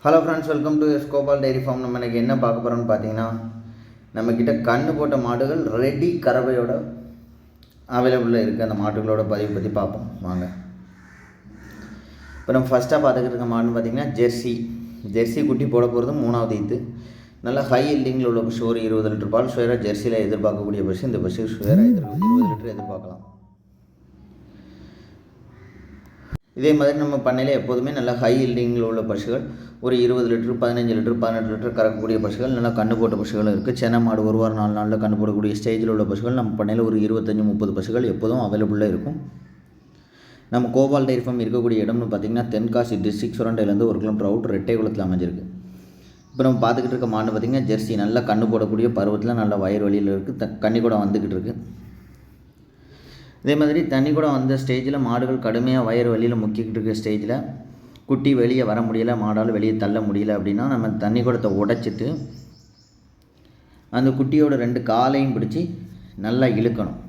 Hello friends, welcome to Gopal dairy farm. நம்ம இன்றைக்கி என்ன பார்க்க போகிறோம்னு பார்த்தீங்கன்னா, நம்மக்கிட்ட கன்று போட்ட மாடுகள் ரெடி கறவையோட அவைலபிளில் இருக்குது. அந்த மாடுகளோட பதிவு பற்றி பார்ப்போம் வாங்க. இப்போ நம்ம ஃபஸ்ட்டாக பார்த்துக்கிட்டு இருக்க மாடுன்னு பார்த்தீங்கன்னா ஜெர்சி குட்டி போட போகிறது 3வது ஈத்து. நல்லா ஹை இல்லிங்கில் உள்ள பசு, ஒரு 20 லிட்டர் பால் ஷுவராக ஜெர்சியில் எதிர்பார்க்கக்கூடிய பசு. இந்த பசு ஷுவராக 20 லிட்டர் எதிர்பார்க்கலாம். இதே மாதிரி நம்ம பண்ணையில் எப்போதுமே நல்லா ஹை இல்லிங்கில் உள்ள பசுகள் ஒரு 20 லிட்டர், 15 லிட்டர், 18 லிட்டர் கறக்கக்கூடிய பசுகள், நல்லா கன்று போட்ட பசுகளும் இருக்குது. சென்னை மாடு 1 வாரம் 4 நாளில் கன்று போடக்கூடிய ஸ்டேஜில் உள்ள பசுகள் நம்ம பண்ணையில் ஒரு 25-30 பசுகள் எப்போதும் அவைலபிளாக இருக்கும். நம்ம கோபால் டைரி ஃபார்ம் இருக்கக்கூடிய இடம்னு பார்த்திங்கன்னா தென்காசி டிஸ்ட்ரிக்ட் சுரண்டையிலேருந்து 1 கிலோமீட்டர் அவுட் ரெட்டைகுளத்தில் அமைஞ்சிருக்கு. இப்போ நம்ம பார்த்துக்கிட்டு இருக்க மாடு பார்த்திங்கன்னா ஜெர்சி, நல்லா கன்று போடக்கூடிய பருவத்தில் நல்லா வயிறு வழியில் இருக்குது. கன்னி கூட வந்துக்கிட்டு இருக்குது. இதே மாதிரி தண்ணி கூட வந்த ஸ்டேஜில் மாடுகள் கடுமையாக வயிறு வழியில் முக்கிக்கிட்டு இருக்க ஸ்டேஜில் குட்டி வெளியே வர முடியலை, மாடால் வெளியே தள்ள முடியல அப்படின்னா நம்ம தண்ணி குடத்தை உடைச்சிட்டு அந்த குட்டியோட 2 காலையும் பிடிச்சி நல்லா இழுக்கணும்.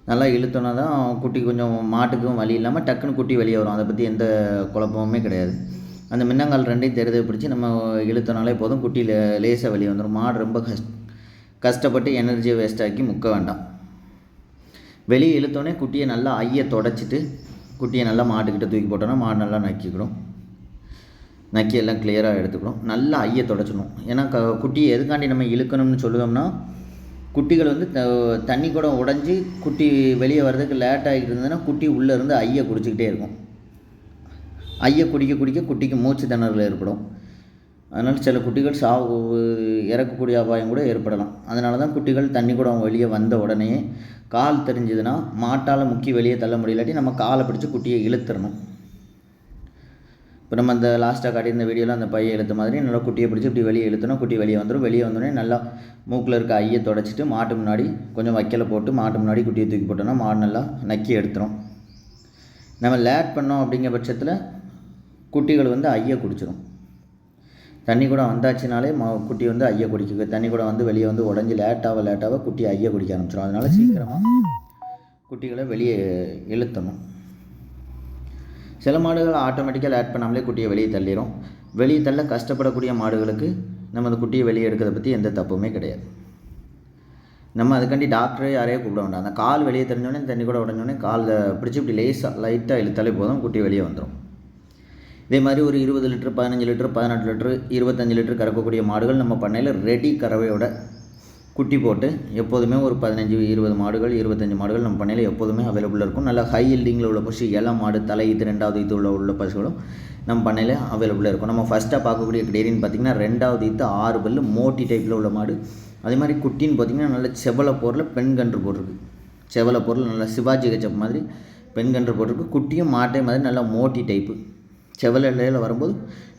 நல்லா இழுத்தோன்னா தான் குட்டி கொஞ்சம் மாட்டுக்கும் வலி இல்லாமல் டக்குன்னு குட்டி வெளியே வரும். அதை பற்றி எந்த குழப்பமுமே கிடையாது. அந்த மின்னங்கால் 2ஐயும் தெரிதை பிடிச்சி நம்ம இழுத்தனாலே போதும், குட்டி லேசாக வெளியே வந்துடும். மாடு ரொம்ப கஷ்டப்பட்டு எனர்ஜியை வேஸ்ட்டாக்கி முக்க வேண்டாம். வெளியே இழுத்தோடனே குட்டியை நல்லா ஐயை தொடச்சிட்டு குட்டியை நல்லா மாட்டுக்கிட்ட தூக்கி போட்டோன்னா மாடு நல்லா நக்கிக்கிடும். நக்கி எல்லாம் கிளியராக எடுத்துக்கணும். நல்லா ஐயை தொடச்சிடணும். ஏன்னா குட்டியை எதுக்காண்டி நம்ம இழுக்கணும்னு சொல்லுவோம்னா, குட்டிகள் வந்து தண்ணி கூட உடஞ்சி குட்டி வெளியே வர்றதுக்கு லேட் ஆகிட்டு இருந்ததுன்னா குட்டி உள்ளே இருந்து ஐயை குடிச்சிக்கிட்டே இருக்கும். ஐயை குடிக்க குட்டிக்கு மூச்சு திணறல் ஏற்படும். அதனால் சில குட்டிகள் இறக்கக்கூடிய அபாயம் கூட ஏற்படலாம். அதனால தான் குட்டிகள் தண்ணி கூட வெளியே வந்த உடனே கால் தெரிஞ்சதுன்னா மாட்டால் முக்கி வெளியே தள்ள முடியலாட்டி நம்ம காலை பிடிச்சி குட்டியை இழுத்துடணும். இப்போ நம்ம அந்த லாஸ்ட்டாக காட்டியிருந்த வீடியோவில் அந்த பையை இழுத்த மாதிரி நல்லா குட்டியை பிடிச்சி இப்படி வெளியே இழுத்தணும். குட்டி வெளியே வந்துடும். வெளியே வந்தோடனே நல்லா மூக்கில் இருக்க ஐயை தொடச்சிட்டு மாட்டு முன்னாடி கொஞ்சம் வைக்கலை போட்டு மாட்டு முன்னாடி குட்டியை தூக்கி போட்டோன்னா மாடு நல்லா நக்கி எடுத்துரும். நம்ம லேட் பண்ணோம் அப்படிங்கிற பட்சத்தில் குட்டிகள் வந்து ஐயை குடிச்சிடும். தண்ணி கூட வந்தாச்சுனாலே குட்டி வந்து ஐயை குடிக்க, தண்ணி கூட வந்து வெளியே வந்து உடஞ்சி லேட்டாக குட்டி ஐயை குடிக்க ஆரம்பிச்சிடும். அதனால் சீக்கிரமாக குட்டிகளை வெளியே இழுத்தணும். சில மாடுகள் ஆட்டோமேட்டிக்காக லேட் பண்ணாமலே குட்டியை வெளியே தள்ளிடும். வெளியே தள்ள கஷ்டப்படக்கூடிய மாடுகளுக்கு நம்ம அந்த குட்டியை வெளியே எடுக்கிறத பற்றி எந்த தப்புமே கிடையாது. நம்ம அதுக்காண்டி டாக்டரே யாரையே கூப்பிட வேண்டாம். அந்த கால் வெளியே தெரிஞ்சோடனே தண்ணி கூட உடஞ்சோடனே காலில் பிடிச்சி இப்படி லைட்டாக இழுத்தாலே போதும், குட்டி வெளியே வந்துடும். இதே மாதிரி ஒரு 20 லிட்டர், 15 லிட்டர், 18 லிட்டர், 25 லிட்டர் கறக்கக்கூடிய மாடுகள் நம்ம பண்ணையில் ரெடி கறவையோட குட்டி போட்டு எப்போதுமே ஒரு 15-20 மாடுகள், 25 மாடுகள் நம்ம பண்ணையில் எப்போதுமே அவைலபிளாக இருக்கும். நல்லா ஹை ஹீல்டிங்கில் உள்ள பசு, இளம் மாடு, தலை ஈத்து, 2வது ஈத்து உள்ள பசுகளும் நம்ம பண்ணையில் அவைலபிளாக இருக்கும். நம்ம ஃபஸ்ட்டாக பார்க்கக்கூடிய டெய்ரின்னு பார்த்திங்கன்னா 2வது ஈத்து 6 பல்லு மோட்டி டைப்பில் உள்ள மாடு. அதே மாதிரி குட்டின்னு பார்த்திங்கன்னா நல்ல செவலை போரில் பெண் கன்று போட்டிருக்கு. செவலை போரில் நல்லா சிவாஜி கச்சப் மாதிரி பெண் கன்று போட்டிருக்கு. குட்டியும் மாட்டை மாதிரி நல்லா மோட்டி டைப்பு செவலை இலையில் வரும்போது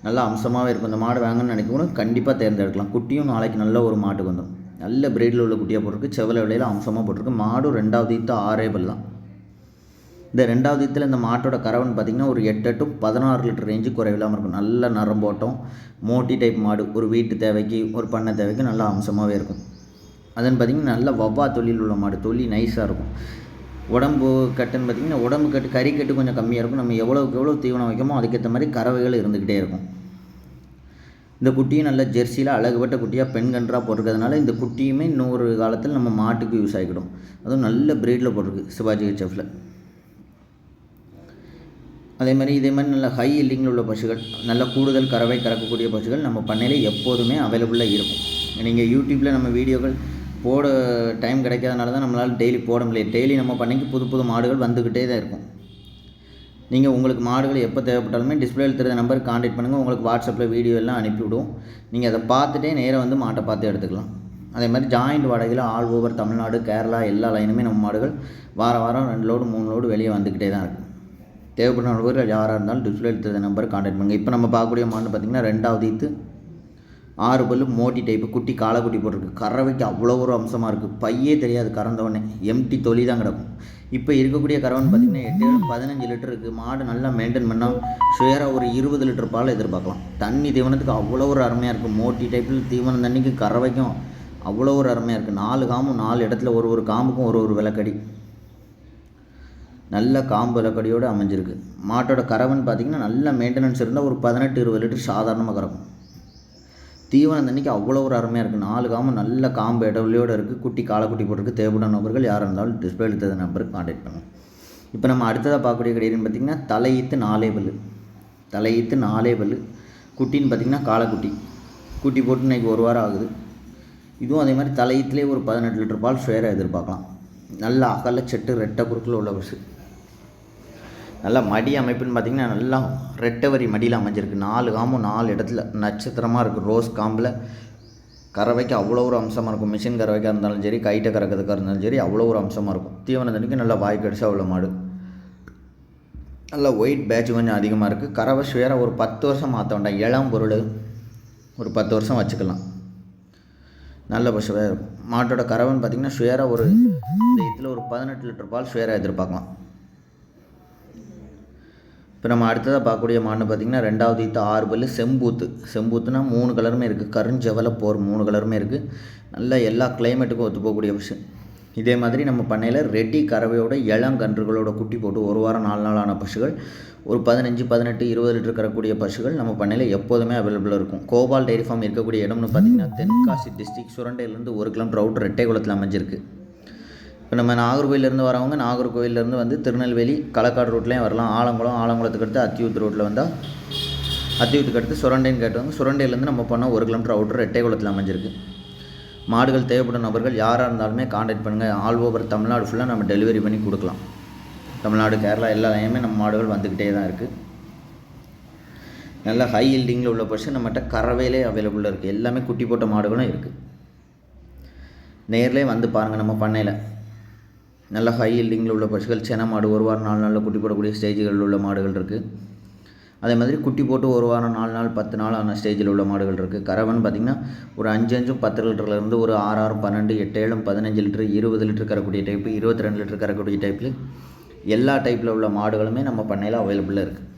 நல்லா அம்சமாகவே இருக்கும். இந்த மாடு வாங்கன்னு நினைக்கணும், கண்டிப்பாக தேர்ந்தெடுக்கலாம். குட்டியும் நாளைக்கு நல்ல ஒரு மாட்டுக்கு வந்துடும். நல்ல பிரீடில் உள்ள குட்டியாக போட்டிருக்கு. செவலை இலையில் அம்சமாக போட்டிருக்கு. மாடும் 2வது ஈத்து 6 பல் தான். இந்த 2வது ஈத்தில் இந்த மாட்டோட கறவைன்னு பார்த்திங்கன்னா ஒரு 8 to 16 லிட்டர் ரேஞ்சு குறைவில்லாமல் இருக்கும். நல்ல நரம்போட்டம் மோட்டி டைப் மாடு. ஒரு வீட்டு தேவைக்கு, ஒரு பண்ணை தேவைக்கு நல்லா அம்சமாகவே இருக்கும். அதுன்னு பார்த்திங்கன்னா நல்ல வவ்வா தொழில் உள்ள மாடு. தொழில் நைஸாக இருக்கும். உடம்பு கட்டுன்னு பார்த்திங்கன்னா உடம்பு கட்டு, கறி கட்டு கொஞ்சம் கம்மியாக இருக்கும். நம்ம எவ்வளோ தீவனம் வைக்கமோ அதுக்கேற்ற மாதிரி கறவைகள் இருந்துக்கிட்டே இருக்கும். இந்த குட்டியும் நல்ல ஜெர்சியில் அழகுபட்ட குட்டியாக பெண் கன்றாக போட்டிருக்கிறதுனால இந்த குட்டியுமே இன்னொரு காலத்தில் நம்ம மாட்டுக்கு யூஸ் ஆகிக்கிடும். அதுவும் நல்ல பிரீடில் போட்டிருக்கு சிவாஜி செஃப்பில். இதே மாதிரி நல்ல ஹை இல்லிங்கில் உள்ள பசுகள், நல்ல கூடுதல் கறவை கறக்கக்கூடிய பசுகள் நம்ம பண்ணையில் எப்போதுமே அவைலபிளாக இருக்கும். நீங்கள் யூடியூப்பில் நம்ம வீடியோக்கள் போட டைம் கிடைக்காதனால தான் நம்மளால் டெய்லி போட முடியாது. டெய்லி நம்ம பண்ணைக்கு புது மாடுகள் வந்துக்கிட்டே தான் இருக்கும். நீங்கள் உங்களுக்கு மாடுகள் எப்போ தேவைப்பட்டாலுமே டிஸ்பிளேயில் தெரிஞ்ச நம்பருக்கு கான்டாக்ட் பண்ணுங்கள். உங்களுக்கு வாட்ஸ்அப்பில் வீடியோ எல்லாம் அனுப்பிவிடுவோம். நீங்கள் அதை பார்த்துட்டே நேராக வந்து மாட்டை பார்த்து எடுத்துக்கலாம். அதே மாதிரி ஜாயிண்ட் வாடகையில் ஆல் ஓவர் தமிழ்நாடு, கேரளா எல்லா லைனுமே நம்ம மாடுகள் வாரம் 2 லோடு 3 லோடு வெளியே வந்துக்கிட்டே தான் இருக்குது. தேவைப்பட்ட நபர்கள் யாராக இருந்தாலும் டிஸ்பிளேயில் தெரிஞ்ச நம்பருக்கு கான்டாக்ட் பண்ணுங்கள். இப்போ நம்ம பார்க்கக்கூடிய மாடு பார்த்திங்கன்னா 2வது ஈத்து 6 பல்லு மோட்டி டைப்பு. குட்டி காளைக்குட்டி போட்டிருக்கு. கறவைக்கு அவ்வளோ ஒரு அம்சமாக இருக்குது. பையே தெரியாது கறந்தவொடனே, எம்டி தொலி தான் கிடக்கும். இப்போ இருக்கக்கூடிய கறவைன்னு பார்த்திங்கன்னா 8-15 லிட்டர் இருக்குது. மாடு நல்லா மெயின்டைன் பண்ணால் ஷுவராக ஒரு 20 லிட்டர் பால் எதிர்பார்க்கலாம். தண்ணி தீவனத்துக்கு அவ்வளோ ஒரு அருமையாக இருக்குது. மோட்டி டைப்பில் தீவனம் தண்ணிக்கு கறவைக்கும் அவ்வளோ ஒரு அருமையாக இருக்குது. 4 காம்பும் 4 இடத்துல ஒரு காம்புக்கும் ஒரு விளக்கடி. நல்ல காம்பு இலக்கடியோடு அமைஞ்சிருக்கு. மாட்டோட கறவைன்னு பார்த்திங்கன்னா நல்ல மெயின்டெனன்ஸ் இருந்தால் ஒரு 18-20 லிட்டர் சாதாரணமாக கறக்கும். தீவனம் தண்ணிக்கு அவ்வளோ ஒரு அருமையாக இருக்குது. 4 காம்பு நல்ல காம்பு இடவெளியோடு இருக்குது. குட்டி காளைக்குட்டி போட்டிருக்கு. தேவைப்படும் நபர்கள் யாராக இருந்தாலும் டிஸ்பிளே எடுத்தது நம்பருக்கு கான்டாக்ட் பண்ணுங்கள். இப்போ நம்ம அடுத்ததாக பார்க்கக்கூடிய கிடையாதுன்னு பார்த்திங்கன்னா தலையீத்து 4 பல்லு. தலையீத்து 4 பல்லு குட்டின்னு பார்த்திங்கன்னா காளைக்குட்டி. குட்டி போட்டு இன்றைக்கி 1 வாரம் ஆகுது. இதுவும் அதே மாதிரி தலையீத்துலேயே ஒரு 18 லிட்டர் பால் ஷேராக எதிர்பார்க்கலாம். நல்ல அகல செட்டு ரெட்டை குறுக்கில் உள்ள பசு. நல்லா மடி அமைப்புன்னு பார்த்திங்கன்னா நல்லா ரெட்டை வரி மடியில் அமைஞ்சிருக்கு. 4 காம்பும் 4 இடத்துல நட்சத்திரமாக இருக்குது. ரோஸ் காம்பில் கறவைக்கு அவ்வளோ ஒரு அம்சமாக இருக்கும். மிஷின் கறவைக்காக இருந்தாலும் சரி, கைட்டை கறக்கிறதுக்காக இருந்தாலும் சரி, அவ்வளோ ஒரு அம்சமாக இருக்கும். தீவன தண்ணிக்கு நல்லா வாய் கடிச்சா அவ்வளோ மாடு. நல்லா ஒயிட் பேட்ச் கொஞ்சம் அதிகமாக இருக்குது. கறவை ஷுவராக ஒரு 10 வருஷம் மாற்ற வேண்டாம். இளம் பொருள் ஒரு 10 வருஷம் வச்சுக்கலாம். நல்ல பசுவாக இருக்கும். மாட்டோட கறவைன்னு பார்த்திங்கன்னா ஷுவராக ஒரு இதில் ஒரு 18 லிட்டர் பால் ஷுவராக எதிர்பார்க்கலாம். இப்போ நம்ம அடுத்ததாக பார்க்கக்கூடிய மாடு பார்த்திங்கன்னா 2வது ஈத்து 6 பல்லு செம்பூத்து. செம்பூத்துனா 3 கலருமே இருக்குது. கருஞ்சவலை போர் 3 கலருமே இருக்குது. நல்ல எல்லா கிளைமேட்டுக்கும் ஒத்து போகக்கூடிய விஷயம். இதே மாதிரி நம்ம பண்ணையில் ரெட்டி கறவையோட இளங்கன்றுகளோட குட்டி போட்டு 1 வாரம் 4 நாள் ஆன பசுகள் ஒரு 15, 18, 20 லிட்டர் கறக்கூடிய பசுகள் நம்ம பண்ணையில் எப்போதுமே அவைலபிளாக இருக்கும். கோபால் டைரி ஃபார்ம் இருக்கக்கூடிய இடம்னு பார்த்திங்கன்னா தென்காசி டிஸ்ட்ரிக்ட் சுரண்டையிலேருந்து 1 கிலோமீட்டர் அவுட் ரெட்டைக்குளத்தில் அமைஞ்சிருக்கு. இப்போ நம்ம நாகர்கோவிலேருந்து வரவங்க நாகர்கோவிலேருந்து வந்து திருநெல்வேலி களக்காடு ரோட்லேயும் வரலாம். ஆலங்குளத்துக்கு அடுத்து அத்தியூத்து ரோட்டில் வந்தால் அத்தியூத்துக்கு அடுத்து சுரண்டைன்னு கேட்டவங்க சுரண்டையிலேருந்து நம்ம போனால் 1 கிலோமீட்டர் அவுட்டர் ரெட்டைக்குளத்தில் அமைஞ்சிருக்கு. மாடுகள் தேவைப்படும் நபர்கள் யாராக இருந்தாலுமே கான்டாக்ட் பண்ணுங்கள். ஆல் ஓவர் தமிழ்நாடு ஃபுல்லாக நம்ம டெலிவரி பண்ணி கொடுக்கலாம். தமிழ்நாடு, கேரளா எல்லாமே நம்ம மாடுகள் வந்துக்கிட்டே தான் இருக்குது. நல்ல ஹை ஹீல்டிங்கில் உள்ள பசு நம்மகிட்ட கறவையிலே அவைலபிளாக இருக்குது. எல்லாமே குட்டி போட்ட மாடுகளும் இருக்குது. நேர்லேயே வந்து பாருங்கள். நம்ம பண்ணையில் நல்ல ஹை ஹீல்டிங்கில் உள்ள பசுகள், சென மாடு 1 வாரம் 4 நாளில் குட்டி போடக்கூடிய ஸ்டேஜுகளில் உள்ள மாடுகள் இருக்குது. அதே மாதிரி குட்டி போட்டு 1 வாரம் 4 நாள் 10 நாள் ஆன ஸ்டேஜில் உள்ள மாடுகள் இருக்குது. கறவைன்னு பார்த்திங்கன்னா ஒரு 5 10 லிட்டர்லேருந்து ஒரு 6 12 8 15 லிட்டர் 20 லிட்டர் கறக்கூடிய டைப்பு, 22 லிட்டர் கறக்கூடிய டைப்பில் எல்லா டைப்பில் உள்ள மாடுகளுமே நம்ம பண்ணையில் அவைலபிளாக இருக்குது.